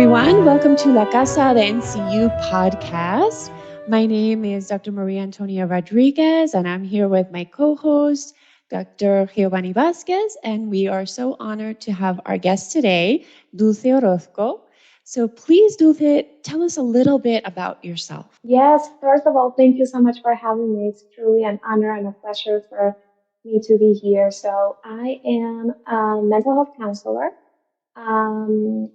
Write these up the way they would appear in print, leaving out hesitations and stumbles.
everyone. Welcome to La Casa de NCU podcast. My name is Dr. Maria Antonia Rodriguez, and I'm here with my co-host, Dr. Geovanni Vazquez, and we are so honored to have our guest today, Dulce Orozco. So please, Dulce, tell us a little bit about yourself. Yes, first of all, thank you so much for having me. It's truly an honor and a pleasure for me to be here. So, I am a mental health counselor.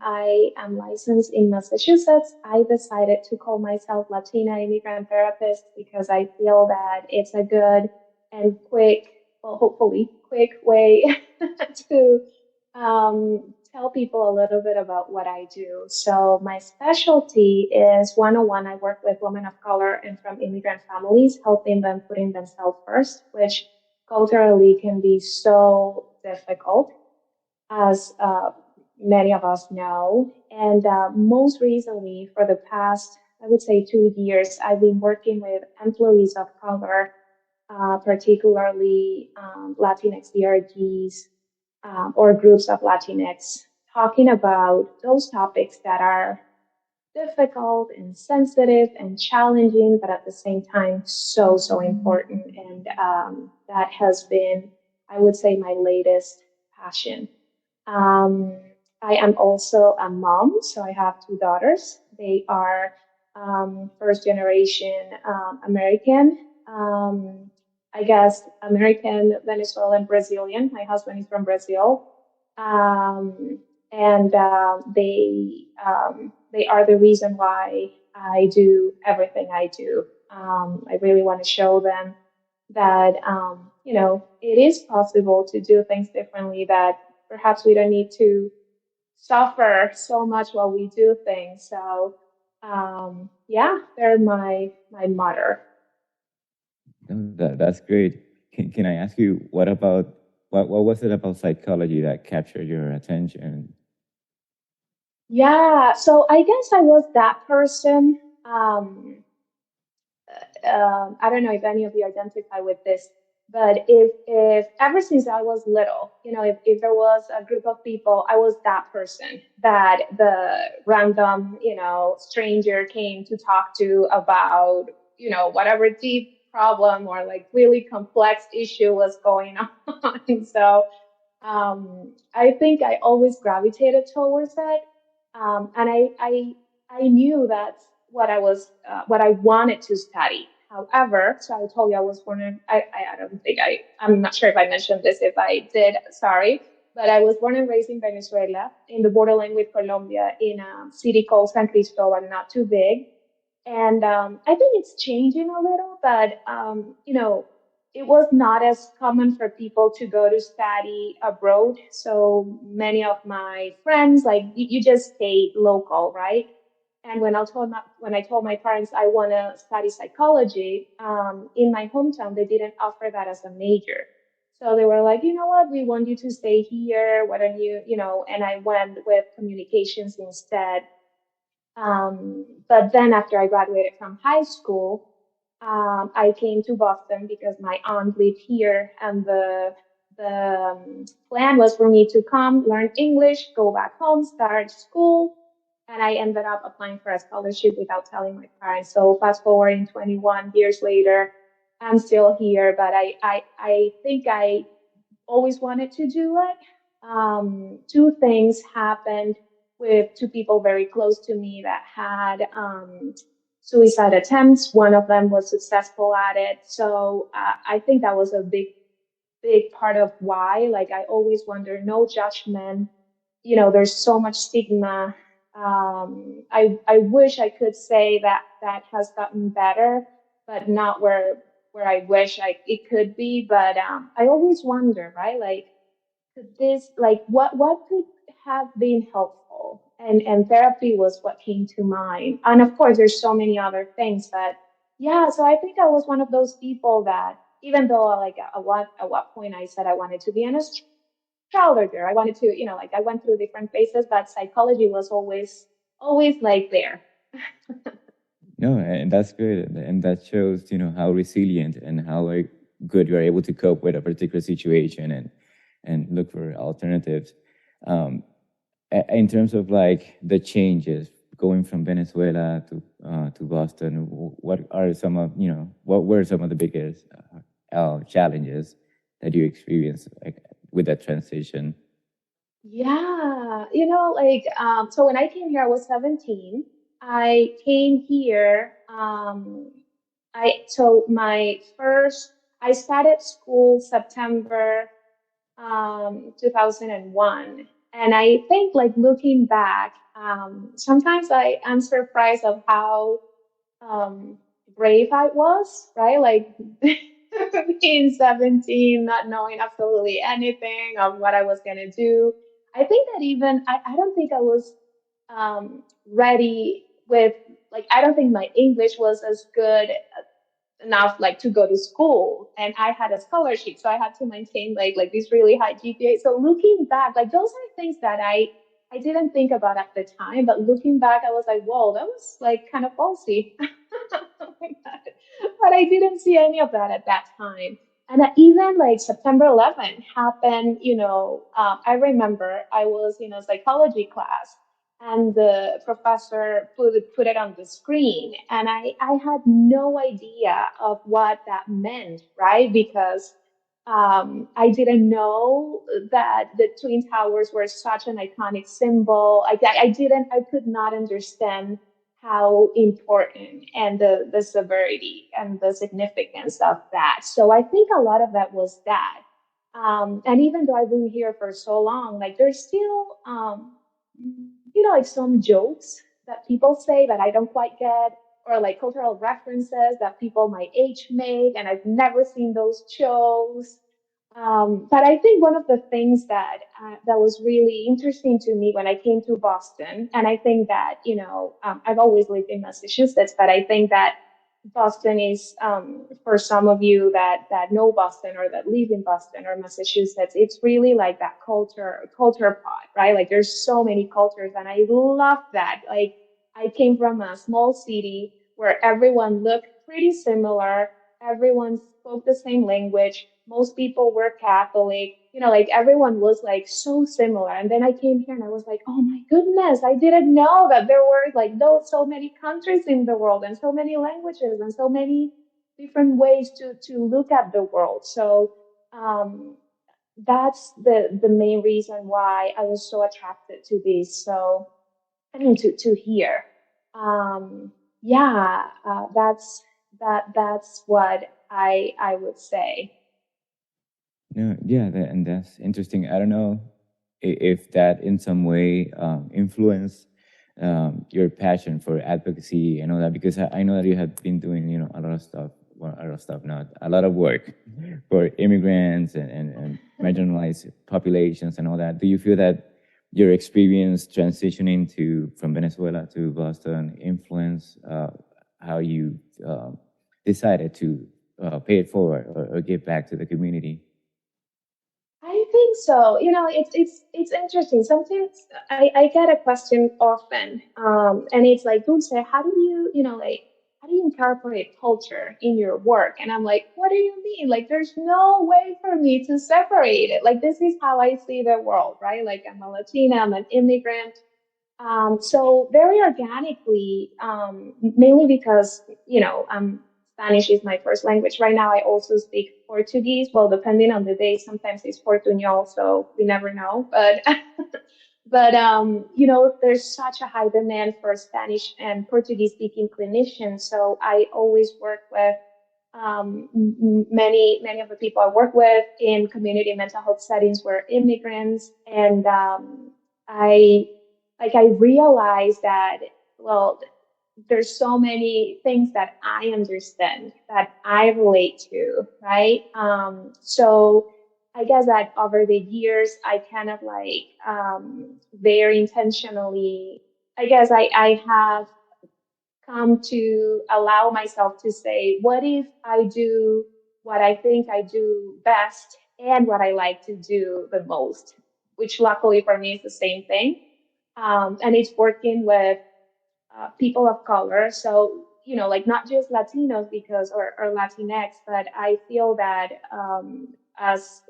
I am licensed in Massachusetts. I decided to call myself Latina immigrant therapist because I feel that it's a good and quick, well, hopefully quick way to tell people a little bit about what I do. So my specialty is one-on-one. I work with women of color and from immigrant families, helping them putting themselves first, which culturally can be so difficult, as many of us know. And most recently, for the past, I would say 2 years, I've been working with employees of color, particularly Latinx DRGs, or groups of Latinx, talking about those topics that are difficult and sensitive and challenging, but at the same time, so important. And that has been, I would say, my latest passion. Um, I am also a mom, so I have two daughters. They are first generation American. I guess American, Venezuelan, Brazilian. My husband is from Brazil, and they are the reason why I do everything I do. I really want to show them that it is possible to do things differently. That perhaps we don't need to suffer so much while we do things. So yeah, they're my mother. That's great. Can I ask you what was it about psychology that captured your attention? Yeah, so I guess I was that person. I don't know if any of you identify with this, but if ever since I was little, if there was a group of people, I was that person that the random, stranger came to talk to about, whatever deep problem or like really complex issue was going on. So I think I always gravitated towards it, and I knew that's what I wanted to study. However, so I told you I was born in, I don't think I'm not sure if I mentioned this. If I did, sorry. But I was born and raised in Venezuela, in the borderline with Colombia, in a city called San Cristobal, not too big. And I think it's changing a little, but it was not as common for people to go to study abroad. So many of my friends, like you just stay local, right? And when I told my parents I want to study psychology, in my hometown, they didn't offer that as a major. So they were like, you know what, we want you to stay here. Why don't you. And I went with communications instead. But then after I graduated from high school, I came to Boston because my aunt lived here, and the plan was for me to come, learn English, go back home, start school, and I ended up applying for a scholarship without telling my parents. So fast forwarding 21 years later, I'm still here, but I think I always wanted to do it. Two things happened with two people very close to me that had suicide attempts. One of them was successful at it. So I think that was a big part of why. Like, I always wonder, no judgment. There's so much stigma. I wish I could say that that has gotten better, but not where I wish it could be. But I always wonder, right? Like, could this, like, what could have been helpful? And therapy was what came to mind. And of course, there's so many other things, but yeah. So I think I was one of those people that, even though like at what point I said I wanted to be an astrologer, I wanted to, like, I went through different phases, but psychology was always like there. No, and that's good, and that shows how resilient and how like good you're able to cope with a particular situation and look for alternatives. Um, in terms of like the changes going from Venezuela to Boston, what are some of what were some of the biggest challenges that you experienced like with that transition? Yeah, so when I came here, I was 17. I came here, I started school September 2001. And I think, like, looking back, sometimes I am surprised of how um, brave I was, right? Like being 17, not knowing absolutely anything of what I was going to do. I think that I don't think I was ready with, like, I don't think my English was as good enough like to go to school, and I had a scholarship, so I had to maintain like this really high GPA. So looking back, like, those are things that I didn't think about at the time, but looking back, I was like, whoa, that was like kind of ballsy. But I didn't see any of that at that time. And even like September 11th happened, I remember I was in a psychology class, and the professor put it on the screen, and I had no idea of what that meant, right? Because I didn't know that the Twin Towers were such an iconic symbol. I could not understand how important and the severity and the significance of that. So I think a lot of that was that. And even though I've been here for so long, like, there's still, like, some jokes that people say that I don't quite get, or like cultural references that people my age make, and I've never seen those shows. But I think one of the things that was really interesting to me when I came to Boston, and I think that I've always lived in Massachusetts, but I think that Boston is, for some of you that know Boston or that live in Boston or Massachusetts, it's really like that culture pot, right? Like, there's so many cultures, and I love that. Like, I came from a small city where everyone looked pretty similar, everyone spoke the same language, most people were Catholic, like, everyone was like so similar. And then I came here and I was like, oh my goodness, I didn't know that there were like those so many countries in the world, and so many languages, and so many different ways to look at the world. So um, that's the main reason why I was so attracted to this. So I mean, to hear. Yeah, that's what I would say. No, yeah, and that's interesting. I don't know if that in some way influenced your passion for advocacy and all that, because I know that you have been doing, a lot of stuff, well, a lot of stuff, not a lot of work for immigrants and marginalized populations and all that. Do you feel that your experience transitioning from Venezuela to Boston influenced how you decided to pay it forward or give back to the community? I think so. It's interesting. Sometimes I get a question often, and it's like, Dulce, how do you, like, how do you incorporate culture in your work? And I'm like, what do you mean? Like, there's no way for me to separate it. Like, this is how I see the world, right? Like, I'm a Latina, I'm an immigrant. So very organically, mainly because, Spanish is my first language. Right now, I also speak Portuguese. Well, depending on the day, sometimes it's Portuñol, so we never know. But, there's such a high demand for Spanish and Portuguese speaking clinicians. So I always work with many of the people I work with in community mental health settings were immigrants, and I I realized that, well, there's so many things that I understand, that I relate to, right? So I guess that over the years, I kind of like very intentionally, I guess I have come to allow myself to say, what if I do what I think I do best and what I like to do the most, which luckily for me is the same thing. And it's working with people of color. So, like, not just Latinos or Latinx, but I feel that as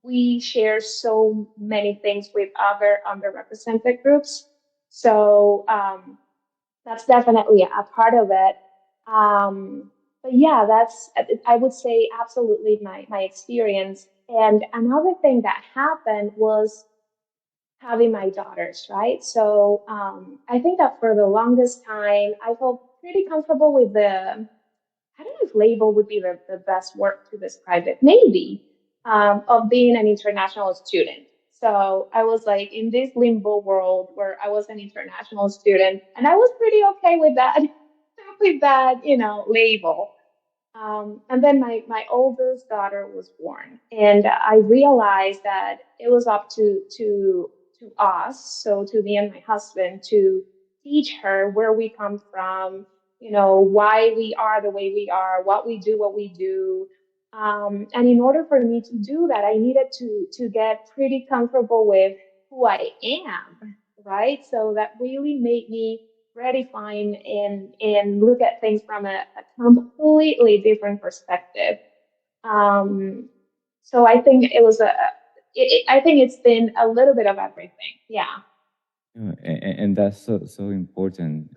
we share so many things with other underrepresented groups. So that's definitely a part of it. But yeah, that's, I would say, absolutely my experience. And another thing that happened was having my daughters, right? So I think that for the longest time, I felt pretty comfortable with the, I don't know if label would be the best word to describe it, maybe, of being an international student. So I was like in this limbo world where I was an international student, and I was pretty okay with that, with that, label. And then my oldest daughter was born, and I realized that it was up to us, so to me and my husband, to teach her where we come from, why we are the way we are, what we do. And in order for me to do that, I needed to get pretty comfortable with who I am, right? So that really made me redefine and look at things from a completely different perspective. Um, so I think it was I think it's been a little bit of everything. Yeah. And that's so important.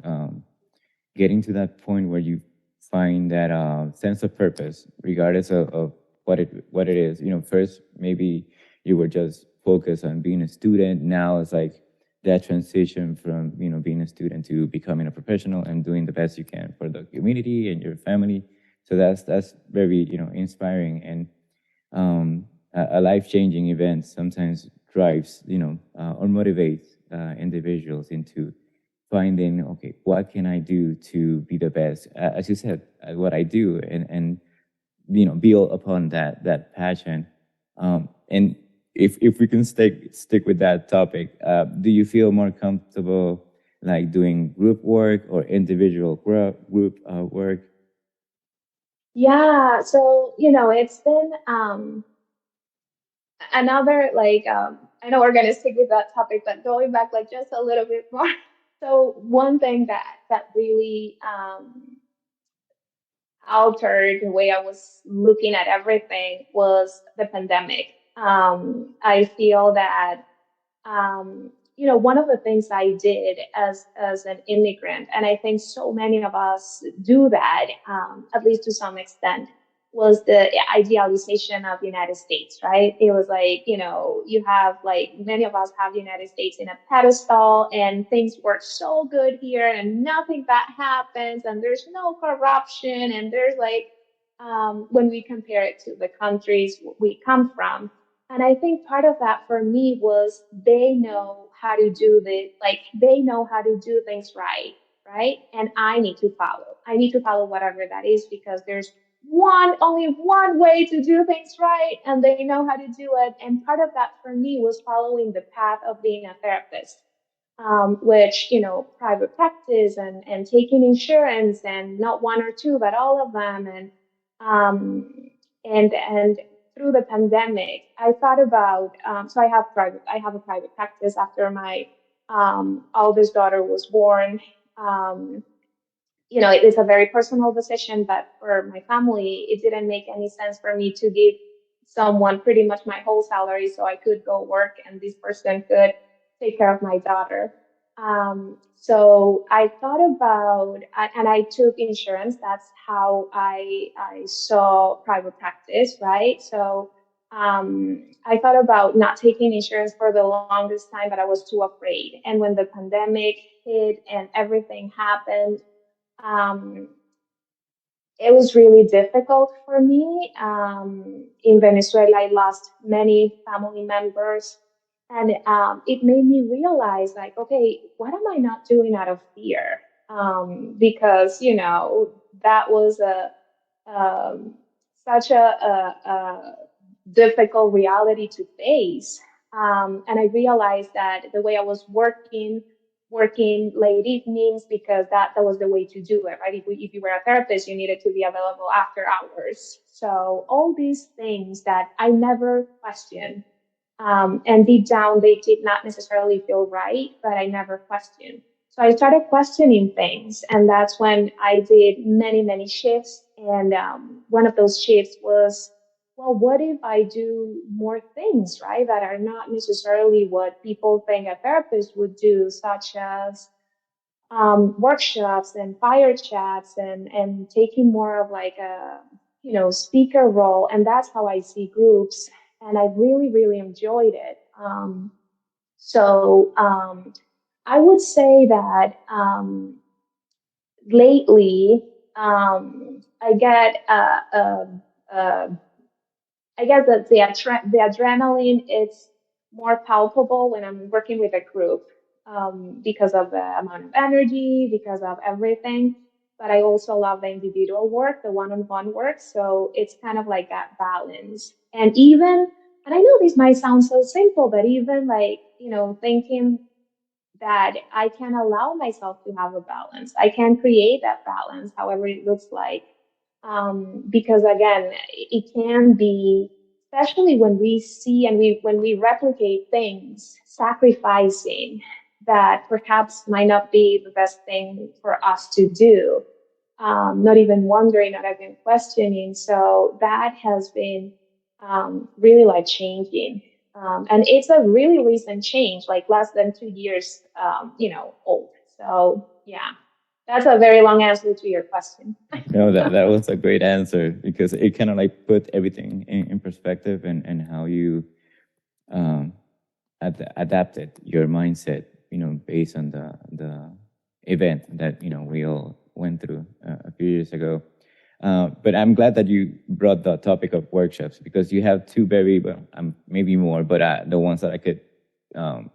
Getting to that point where you find that sense of purpose, regardless of what it is. First maybe you were just focused on being a student. Now it's like that transition from being a student to becoming a professional and doing the best you can for the community and your family. So that's very inspiring, and a life-changing event sometimes drives or motivates individuals into finding, okay, what can I do to be the best, as you said, at what I do, and build upon that passion. And if we can stick with that topic, do you feel more comfortable like doing group work or individual group work? Yeah. So, it's been another, like, I know we're going to stick with that topic, but going back like just a little bit more. So one thing that really altered the way I was looking at everything was the pandemic. I feel that one of the things I did as an immigrant, and I think so many of us do that, at least to some extent, was the idealization of the United States, right? It was like, you have, like, many of us have the United States in a pedestal, and things work so good here, and nothing bad happens, and there's no corruption, and there's like, when we compare it to the countries we come from. And I think part of that for me was they know how to do they know how to do things right, right? And I need to follow. I need to follow whatever that is, because there's only one way to do things right, and they know how to do it. And part of that for me was following the path of being a therapist, which, private practice and taking insurance, and not one or two, but all of them. Um, and through the pandemic, I thought about, so I have a private practice after my, oldest daughter was born. Um, it is a very personal decision, but for my family, it didn't make any sense for me to give someone pretty much my whole salary so I could go work and this person could take care of my daughter. So I thought about, and I took insurance. That's how I saw private practice, right? So I thought about not taking insurance for the longest time, but I was too afraid. And when the pandemic hit and everything happened, um, it was really difficult for me. In Venezuela, I lost many family members, and it made me realize, like, okay, what am I not doing out of fear? Because that was um, such a difficult reality to face. And I realized that the way I was working late evenings, because that was the way to do it, right? If you were a therapist, you needed to be available after hours. So all these things that I never questioned. And deep down, they did not necessarily feel right, but I never questioned. So I started questioning things, and that's when I did many, many shifts. And one of those shifts was well, what if I do more things, right, that are not necessarily what people think a therapist would do, such as workshops and fire chats and taking more of like a, speaker role. And that's how I see groups. And I really, really enjoyed it. So I would say that lately I get I guess that the adrenaline is more palpable when I'm working with a group, because of the amount of energy, because of everything. But I also love the individual work, the one-on-one work. So it's kind of like that balance. And I know this might sound so simple, but even like, thinking that I can allow myself to have a balance. I can create that balance, however it looks like. Because again, it can be, especially when we see and when we replicate things, sacrificing that perhaps might not be the best thing for us to do. Not even wondering, not even questioning. So that has been really life changing. And it's a really recent change, like less than 2 years, old. So yeah, that's a very long answer to your question. No, that was a great answer because it kind of like put everything in perspective and how you um, adapted your mindset, based on the event that we all went through a few years ago. But I'm glad that you brought the topic of workshops because you have two very well, maybe more, but the ones that I could um,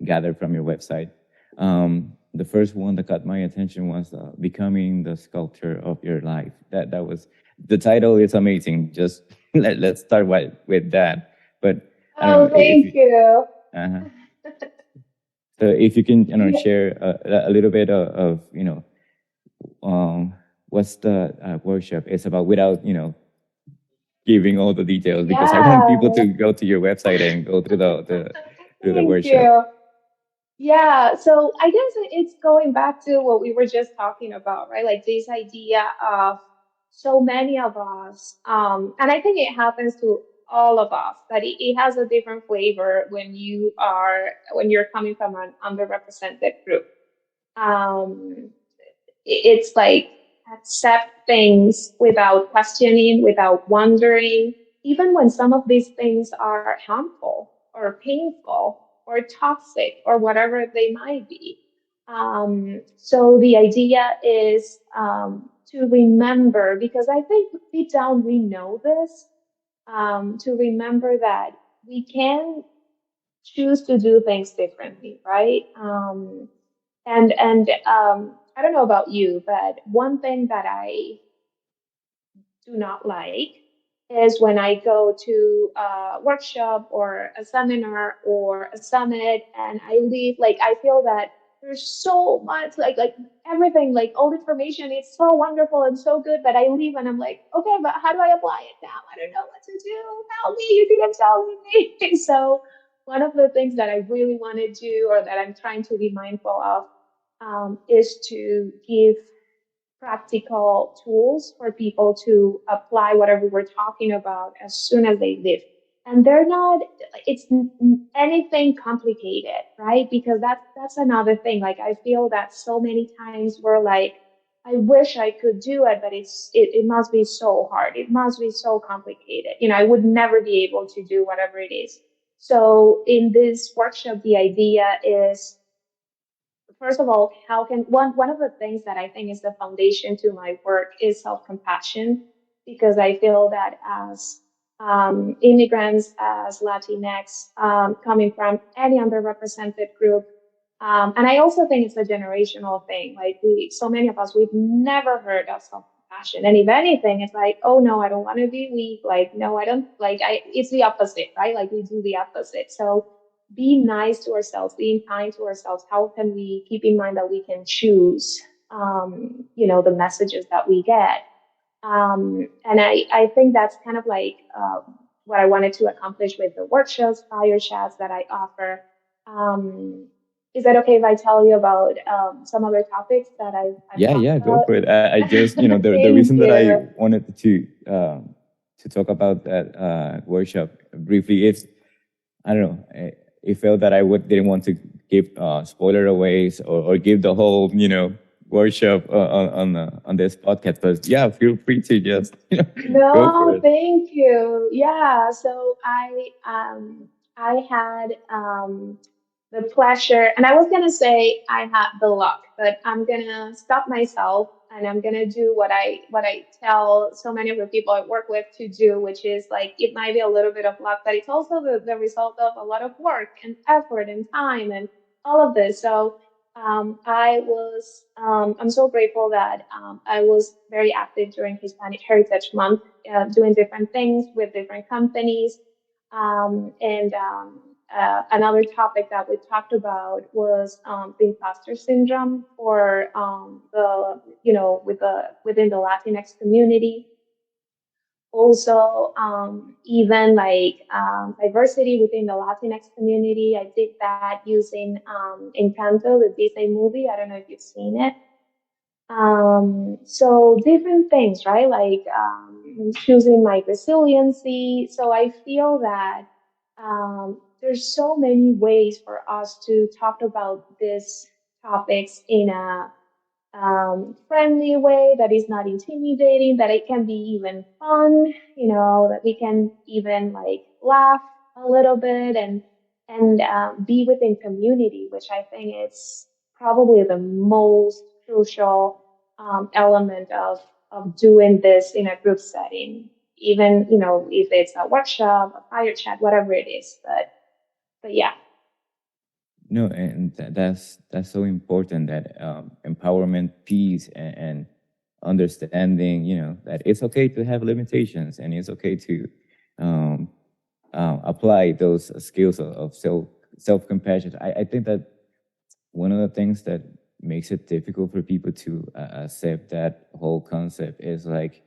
gather from your website. The first one that caught my attention was becoming the sculptor of your life. That was the title is amazing. Just let's start with that. But I don't Oh, know if thank you. uh so if you can Yeah. share a little bit of what's the workshop is about without giving all the details because I want Yeah. people to go to your website and go through the Thank workshop. you. Yeah, so I guess it's going back to what we were just talking about, right? Like this idea of so many of us, and I think it happens to all of us, that it has a different flavor when you're coming from an underrepresented group. Um, it's like accept things without questioning, without wondering, even when some of these things are harmful or painful or toxic or whatever they might be. So the idea is to remember, because I think deep down we know this, to remember that we can choose to do things differently, right? And I don't know about you, but one thing that I do not like is when I go to a workshop or a seminar or a summit and I leave, like I feel that there's so much, like everything, like all the information is so wonderful and so good, but I leave and I'm like, okay, but how do I apply it now? I don't know what to do. Help me, you didn't tell me. So one of the things that I really want to do, or that I'm trying to be mindful of, is to give practical tools for people to apply whatever we're talking about as soon as they live. And they're not, it's anything complicated, right? Because that's another thing. Like I feel that so many times we're like, I wish I could do it, but it must be so hard. It must be so complicated. I would never be able to do whatever it is. So in this workshop, the idea is, first of all, how can one of the things that I think is the foundation to my work is self-compassion, because I feel that as immigrants, as Latinx, coming from any underrepresented group, and I also think it's a generational thing. Like so many of us, we've never heard of self-compassion, and if anything, it's like, oh no, I don't want to be weak. Like no, I don't like. It's the opposite, right? Like we do the opposite. So be nice to ourselves, being kind to ourselves. How can we keep in mind that we can choose, the messages that we get? And I think that's kind of like what I wanted to accomplish with the workshops, fire chats that I offer. Um, is that okay if I tell you about some other topics that I've Yeah, talked yeah, go about? for it. I just the Thank reason that I you. wanted to to talk about that workshop briefly. It's, I don't know. It felt that I didn't want to give spoiler aways, or give the whole, workshop on this podcast. But yeah, feel free to just go for No, it. thank you. Yeah, so I had the pleasure, and I was gonna say I had the luck, but I'm gonna stop myself and I'm gonna do what I tell so many of the people I work with to do, which is like it might be a little bit of luck, but it's also the result of a lot of work and effort and time and all of this. So I'm so grateful that I was very active during Hispanic Heritage Month, doing different things with different companies. Another topic that we talked about was the imposter syndrome for within the Latinx community. Also, even like diversity within the Latinx community. I did that using Encanto, the Disney movie. I don't know if you've seen it. So different things, right? Like choosing my resiliency. So I feel that there's so many ways for us to talk about these topics in a friendly way that is not intimidating, that it can be even fun, that we can even like laugh a little bit and be within community, which I think is probably the most crucial element of doing this in a group setting, even if it's a workshop, a fire chat, whatever it is. But yeah. No, and that's so important, that empowerment, peace, and understanding. That it's okay to have limitations, and it's okay to um, apply those skills of self compassion. I think that one of the things that makes it difficult for people to accept that whole concept is like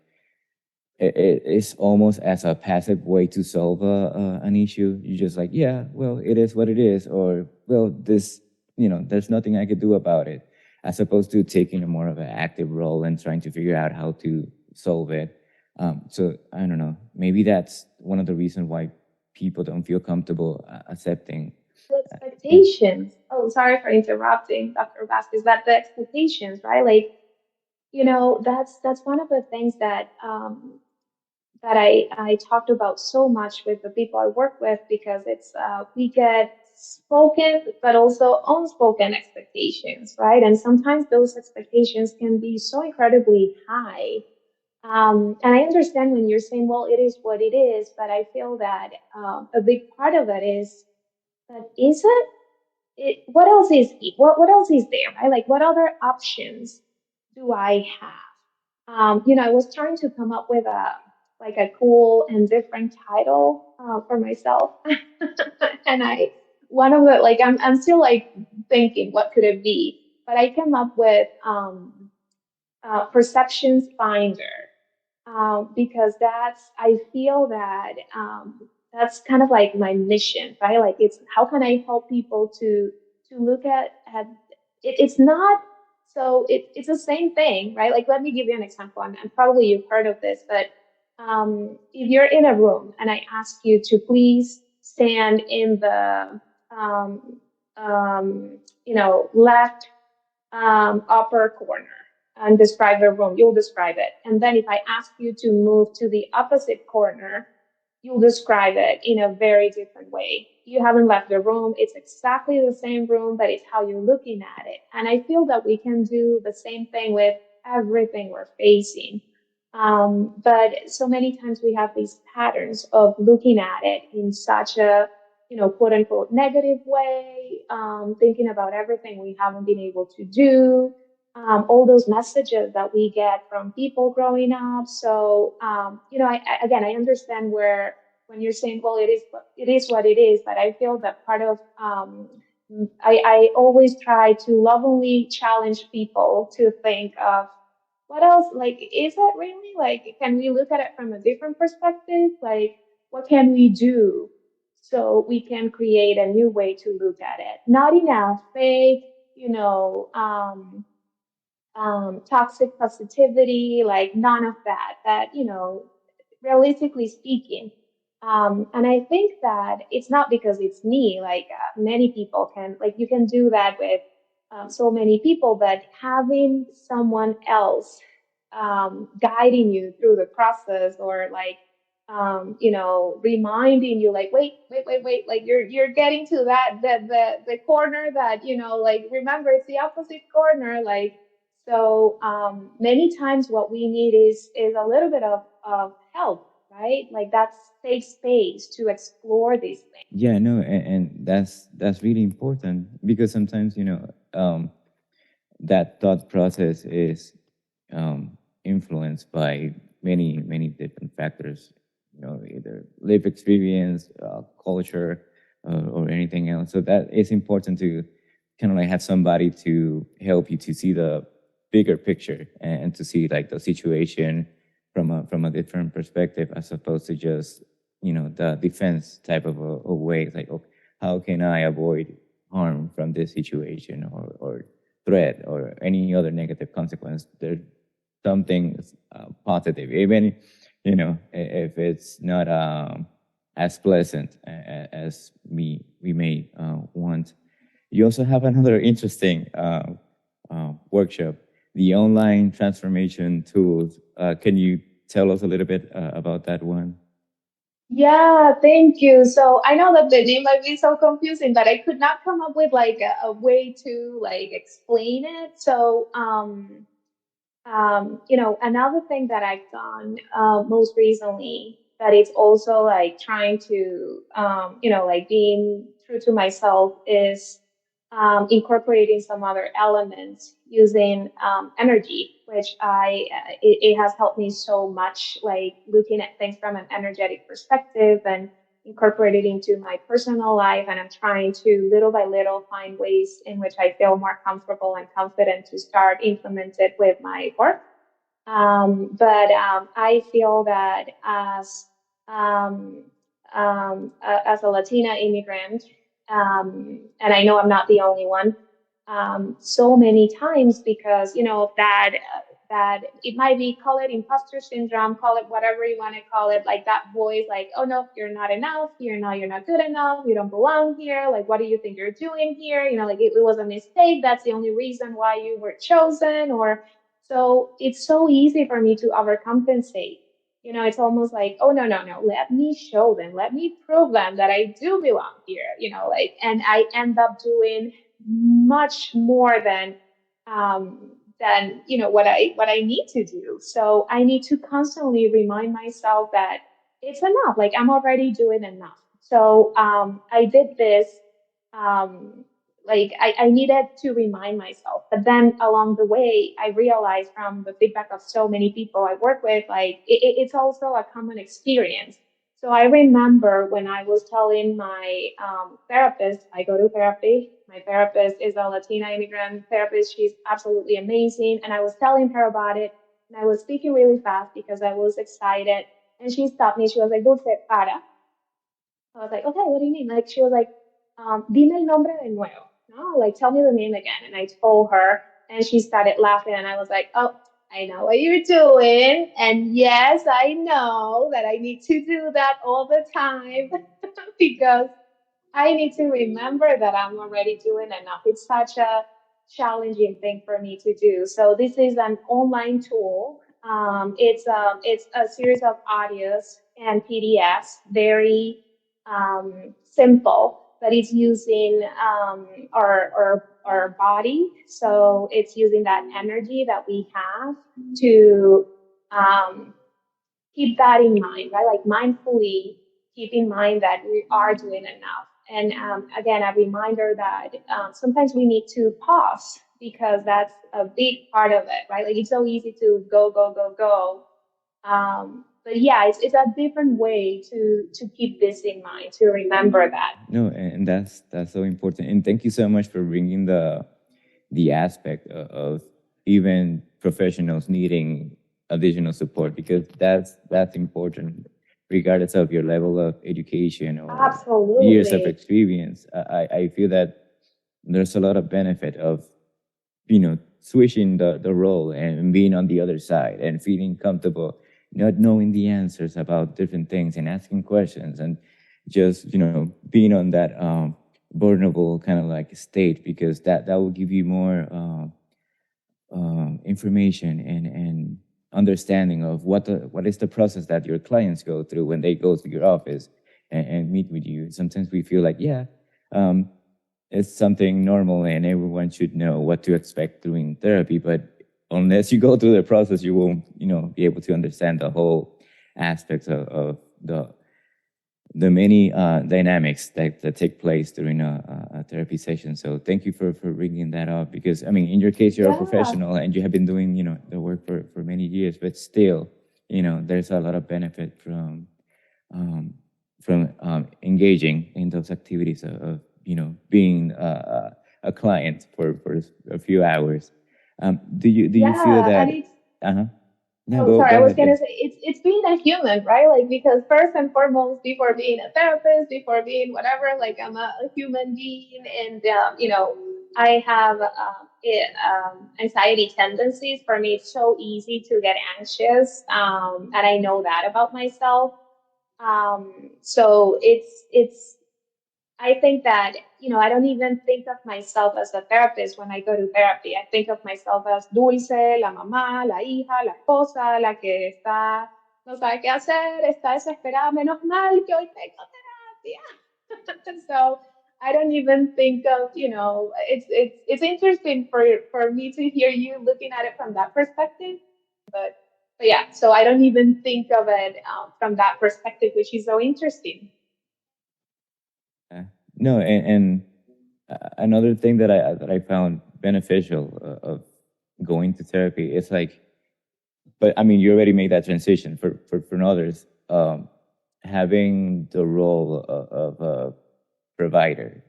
it's almost as a passive way to solve an issue. You just like, yeah, well, it is what it is, or well, this, there's nothing I could do about it, as opposed to taking a more of an active role and trying to figure out how to solve it. So I don't know. Maybe that's one of the reasons why people don't feel comfortable accepting. Yeah. Expectations. Oh, sorry for interrupting, Dr. Vasquez. That the expectations, right? Like, that's one of the things that I talked about so much with the people I work with, because it's we get spoken but also unspoken expectations, right? And sometimes those expectations can be so incredibly high. And I understand when you're saying, well, it is what it is, but I feel that a big part of it is that is what else is what else is there, right? Like what other options do I have? I was trying to come up with a cool and different title for myself, and one of the like I'm still like thinking what could it be, but I came up with perceptions finder, because I feel that that's kind of like my mission, right? Like it's how can I help people to look at it, it's not so it's the same thing, right? Like let me give you an example, and probably you've heard of this, but if you're in a room and I ask you to please stand in the um, left upper corner and describe the room, you'll describe it. And then if I ask you to move to the opposite corner, you'll describe it in a very different way. You haven't left the room. It's exactly the same room, but it's how you're looking at it. And I feel that we can do the same thing with everything we're facing. But so many times we have these patterns of looking at it in such a, quote unquote negative way, thinking about everything we haven't been able to do, all those messages that we get from people growing up. So, again, I understand when you're saying, well, it is what it is, but I feel that part of, I always try to lovingly challenge people to think of what else, like, is it really, like, can we look at it from a different perspective? Like, what can we do so we can create a new way to look at it? Not in a fake, toxic positivity, like none of that, realistically speaking. And I think that it's not because it's me, like many people can, like you can do that with so many people, but having someone else guiding you through the process, or like, reminding you, like, wait, like you're getting to the corner that, like, remember, it's the opposite corner, like, so many times what we need is a little bit of help, right? Like that safe space to explore these things. Yeah, no, and that's really important, because sometimes that thought process is influenced by many different factors, either life experience, culture, or anything else. So that it's important to kind of like have somebody to help you to see the bigger picture, and to see like the situation from a different perspective, as opposed to just the defense type of a way. It's like, oh, how can I avoid harm from this situation, or threat, or any other negative consequence? There's something positive, even if it's not as pleasant as we may want. You also have another interesting workshop, the online transformation tools. Can you tell us a little bit about that one? Yeah, thank you. So I know that the name might be so confusing, but I could not come up with like a way to like explain it. So another thing that I've done most recently, that it's also like trying to, like being true to myself, is incorporating some other elements using energy, which it has helped me so much, like looking at things from an energetic perspective and incorporate it into my personal life. And I'm trying to little by little find ways in which I feel more comfortable and confident to start implement it with my work. But I feel that um, as a Latina immigrant, and I know I'm not the only one, so many times, because that it might be, call it imposter syndrome, call it whatever you want to call it, like that voice, like, oh no, you're not enough, you're not good enough, you don't belong here, like what do you think you're doing here, like it was a mistake, that's the only reason why you were chosen, or so it's so easy for me to overcompensate. It's almost like, oh no, let me show them, let me prove them that I do belong here, like, and I end up doing much more than what I need to do. So I need to constantly remind myself that it's enough. Like I'm already doing enough. So I did this. Um, like I needed to remind myself. But then along the way, I realized from the feedback of so many people I work with, like it's also a common experience. So I remember when I was telling my therapist, I go to therapy. My therapist is a Latina immigrant therapist. She's absolutely amazing. And I was telling her about it. And I was speaking really fast because I was excited. And she stopped me. She was like, Dulce, para. I was like, okay, what do you mean? Like, she was like, dime el nombre de nuevo. No, like, tell me the name again. And I told her, and she started laughing. And I was like, oh, I know what you're doing. And yes, I know that I need to do that all the time because I need to remember that I'm already doing enough. It's such a challenging thing for me to do. So this is an online tool. It's a series of audios and PDFs, very simple, but it's using our body. So it's using that energy that we have to um, keep that in mind, right? Like mindfully keep in mind that we are doing enough. And again, a reminder that sometimes we need to pause because that's a big part of it, right? Like it's so easy to go. But yeah, it's a different way to keep this in mind, to remember that. No, and that's so important. And thank you so much for bringing the aspect of even professionals needing additional support, because that's important, regardless of your level of education or years of Absolutely. experience. I feel that there's a lot of benefit of switching the role and being on the other side and feeling comfortable not knowing the answers about different things and asking questions and just being on that vulnerable kind of like state, because that will give you more information and understanding of what is the process that your clients go through when they go to your office and meet with you. Sometimes we feel like, um, it's something normal and everyone should know what to expect during therapy, but unless you go through the process, you won't be able to understand the whole aspects of the many dynamics that take place during a therapy session. So thank you for bringing that up, because I mean, in your case, you're a professional and you have been doing the work for many years, but still, there's a lot of benefit from engaging in those activities of being a client for a few hours. Do you feel that? And it's Uh-huh. No, oh, go sorry. go I was ahead. gonna say it's being a human, right? Like because first and foremost, before being a therapist, before being whatever, like I'm a human being, and I have anxiety tendencies. For me, it's so easy to get anxious, and I know that about myself. So it's I think that, I don't even think of myself as a therapist when I go to therapy. I think of myself as Dulce, la mamá, la hija, la esposa, la que está, no sabe qué hacer, está desesperada, menos mal que hoy tengo terapia. So I don't even think of, it's interesting for me to hear you looking at it from that perspective. But yeah, so I don't even think of it from that perspective, which is so interesting. Uh, no, and another thing that I found beneficial of going to therapy is like, but I mean, you already made that transition for others. Having the role of a provider,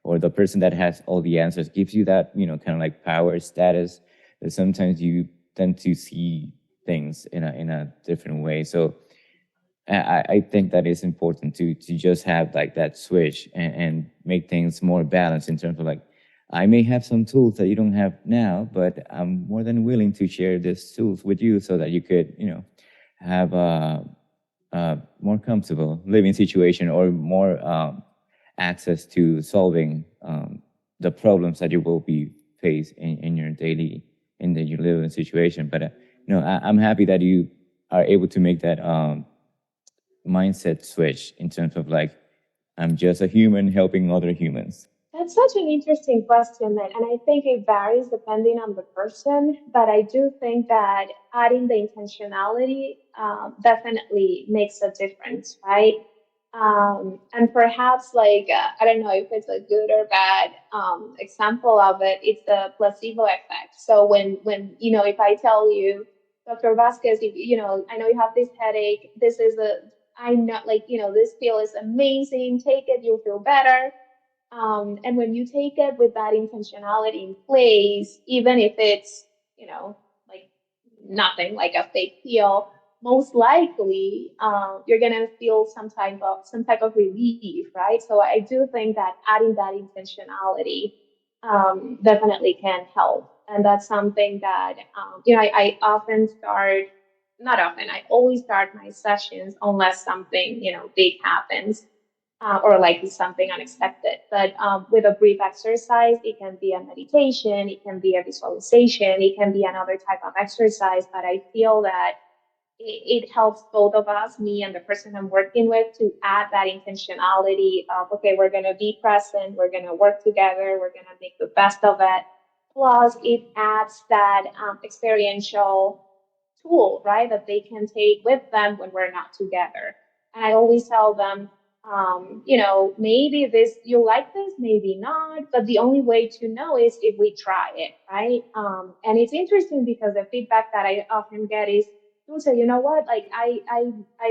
or the person that has all the answers, gives you that, kind of like power status that sometimes you tend to see things in a different way. So I think that is important to just have like that switch and make things more balanced in terms of like, I may have some tools that you don't have now, but I'm more than willing to share these tools with you so that you could, have a more comfortable living situation, or more access to solving the problems that you will be faced in your daily in the your living situation. But I'm happy that you are able to make that mindset switch in terms of like, I'm just a human helping other humans. That's such an interesting question, and I think it varies depending on the person. But I do think that adding the intentionality definitely makes a difference, right? And perhaps, like, I don't know if it's a good or bad example of it. It's the placebo effect. So when if I tell you, Dr. Vasquez, if, I know you have this headache. This is I know, like, this pill is amazing. Take it, you'll feel better, and when you take it with that intentionality in place, even if it's, like nothing, like a fake peel, most likely you're gonna feel some type of relief, right? So I do think that adding that intentionality definitely can help, and that's something that I often start. Not often. I always start my sessions unless something big happens or like something unexpected. But with a brief exercise, it can be a meditation, it can be a visualization, it can be another type of exercise. But I feel that it helps both of us, me and the person I'm working with, to add that intentionality of, okay, we're going to be present, we're going to work together, we're going to make the best of it. Plus, it adds that experiential tool, right, that they can take with them when we're not together. And I always tell them, maybe this, you like this, maybe not, but the only way to know is if we try it, right? And it's interesting because the feedback that I often get is, so you know what, like I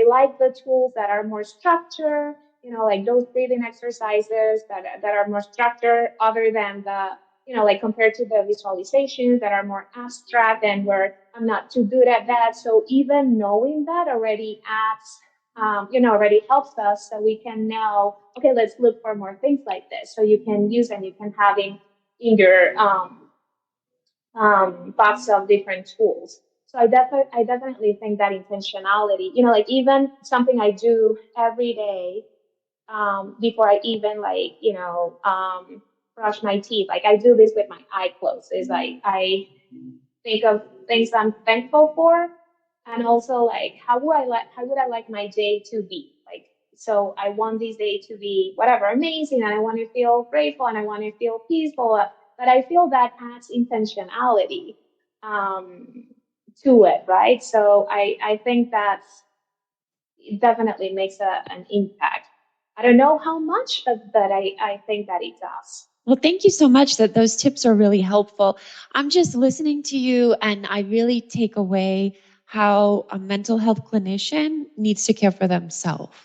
like the tools that are more structured, like those breathing exercises that are more structured, other than the like compared to the visualizations that are more abstract and where I'm not too good at that. So even knowing that already adds, already helps us, so we can know, okay, let's look for more things like this. So you can use and you can have in your box of different tools. So I definitely think that intentionality, like even something I do every day, before I even brush my teeth. Like I do this with my eye closed. Is like I think of things I'm thankful for, and also like how would I like my day to be? Like, so I want this day to be whatever amazing, and I want to feel grateful, and I want to feel peaceful. But I feel that adds intentionality um, to it, right? So I think that's it definitely makes an impact. I don't know how much, but I think that it does. Well, thank you so much that those tips are really helpful. I'm just listening to you and I really take away how a mental health clinician needs to care for themselves.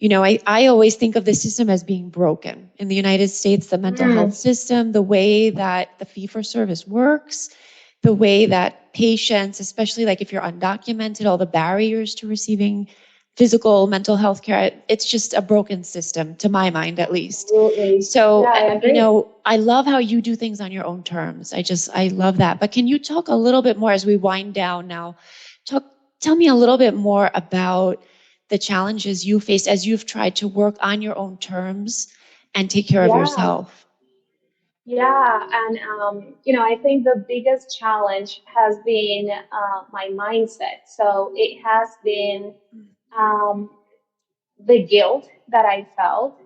I always think of the system as being broken. In the United States, the mental health system, the way that the fee for service works, the way that patients, especially like if you're undocumented, all the barriers to receiving physical mental health care, it's just a broken system, to my mind at least. Absolutely. So, Yeah, I agree. I love how you do things on your own terms. I love that. But can you talk a little bit more as we wind down now? Tell me a little bit more about the challenges you faced as you've tried to work on your own terms and take care of Yeah. yourself. Yeah, and I think the biggest challenge has been my mindset. So it has been um, the guilt that I felt,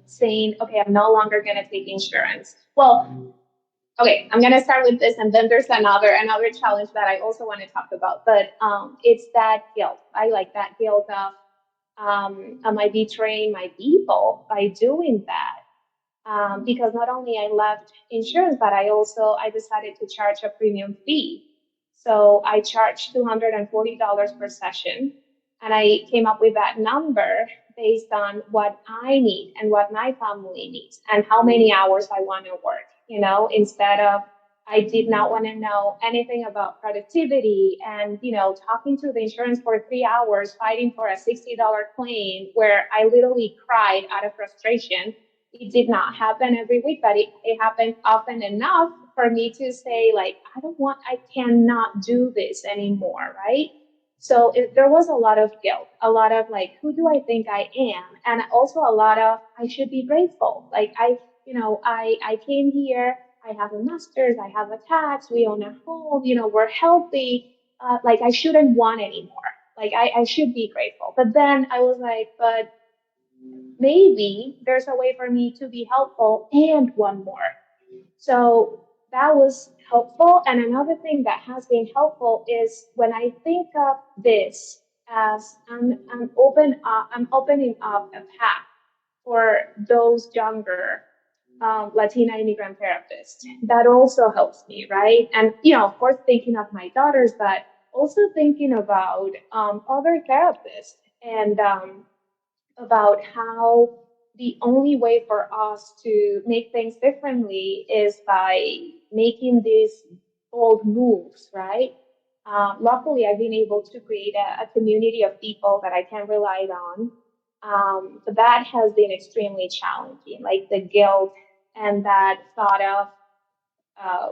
saying, okay, I'm no longer going to take insurance. Well, okay, I'm going to start with this, and then there's another challenge that I also want to talk about. But it's that guilt. I like that guilt of, am I betraying my people by doing that? Because not only I left insurance, but I decided to charge a premium fee. So I charged $240 per session, and I came up with that number based on what I need and what my family needs and how many hours I want to work. Instead of I did not want to know anything about productivity and, talking to the insurance for 3 hours, fighting for a $60 claim where I literally cried out of frustration. It did not happen every week, but it happened often enough for me to say, like, I cannot do this anymore, right? So there was a lot of guilt, a lot of like, who do I think I am? And also a lot of, I should be grateful. Like, I came here, I have a master's, I have a tax, we own a home, we're healthy. Like, I shouldn't want anymore. Like, I should be grateful. But then I was like, but maybe there's a way for me to be helpful and one more. So that was helpful. And another thing that has been helpful is when I think of this as I'm opening up a path for those younger Latina immigrant therapists. That also helps me, right? And of course, thinking of my daughters, but also thinking about other therapists and about how the only way for us to make things differently is by making these bold moves, right? Luckily, I've been able to create a community of people that I can rely on. But that has been extremely challenging, like the guilt and that thought of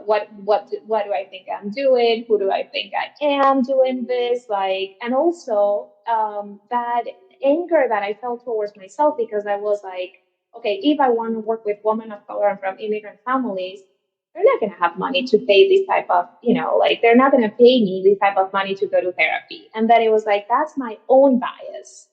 what do I think I'm doing? Who do I think I am doing this? Like, and also that anger that I felt towards myself because I was like, okay, if I want to work with women of color and from immigrant families, they're not going to have money to pay this type of, like they're not going to pay me this type of money to go to therapy. And then it was like, that's my own bias.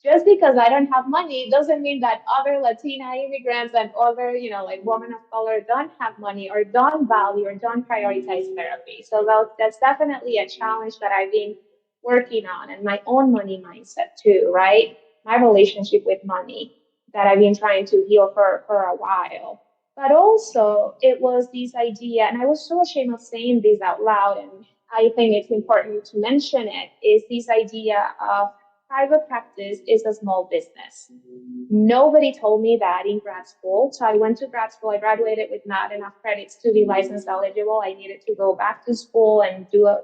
Just because I don't have money doesn't mean that other Latina immigrants and other, like women of color don't have money or don't value or don't prioritize therapy. So that's definitely a challenge that I've been working on, and my own money mindset too, right? My relationship with money that I've been trying to heal for a while. But also it was this idea, and I was so ashamed of saying this out loud, and I think it's important to mention it, is this idea of private practice is a small business. Nobody told me that in grad school. So I went to grad school. I graduated with not enough credits to be license eligible. I needed to go back to school and do a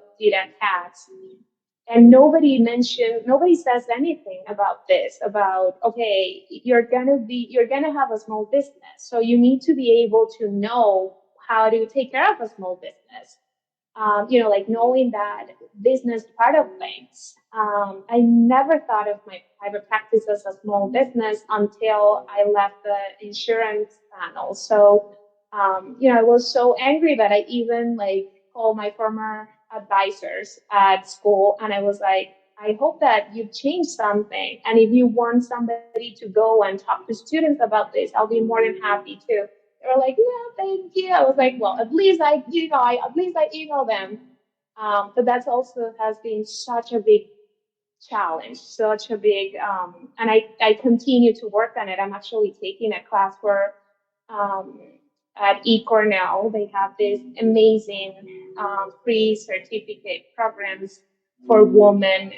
tax. And nobody says anything about this, about, okay, you're going to have a small business. So you need to be able to know how to take care of a small business. like knowing that business part of things. I never thought of my private practice as a small business until I left the insurance panel. So, I was so angry that I even like called my former advisors at school, and I was like, I hope that you've changed something. And if you want somebody to go and talk to students about this, I'll be more than happy to. They were like, yeah, thank you. I was like, well, at least at least I email them. But that's also has been such a big challenge, such a big, and I continue to work on it. I'm actually taking a class where, um, at eCornell, they have this amazing, free certificate programs for women,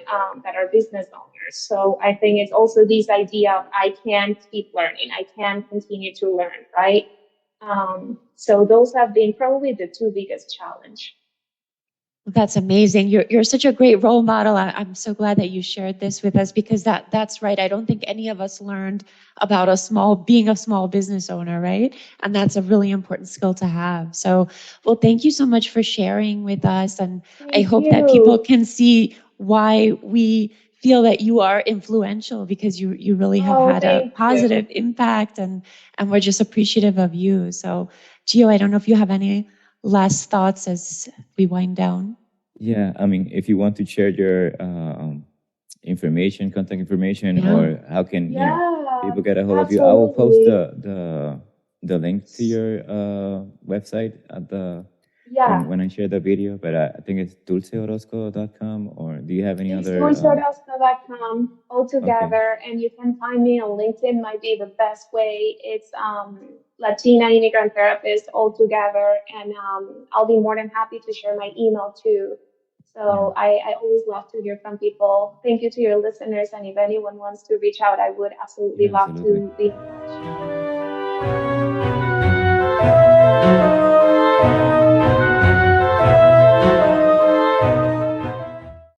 that are business owners. So I think it's also this idea of I can keep learning. I can continue to learn, right? So those have been probably the two biggest challenge. That's amazing. You're such a great role model. I'm so glad that you shared this with us, because that's right. I don't think any of us learned about being a small business owner, right? And that's a really important skill to have. So, well, thank you so much for sharing with us. And I Thank hope that people you. can see why we feel that you are influential, because you really have Oh, had a thank you. positive impact, and we're just appreciative of you. So, Gio, I don't know if you have any last thoughts as we wind down. Yeah, I mean, if you want to share your information, contact information, Yeah. or how can Yeah, people get a hold of you? I will post absolutely. the link to your website at the Yeah, when I share the video. But I think it's dulceorozco.com, or do you have any it's other? dulceorozco.com all Okay, together, and you can find me on LinkedIn. Might be the best way. It's Latina immigrant therapist all together, and I'll be more than happy to share my email too. yeah, So I always love to hear from people. Thank you to your listeners, and if anyone wants to reach out, I would absolutely yeah, love absolutely. to be in touch.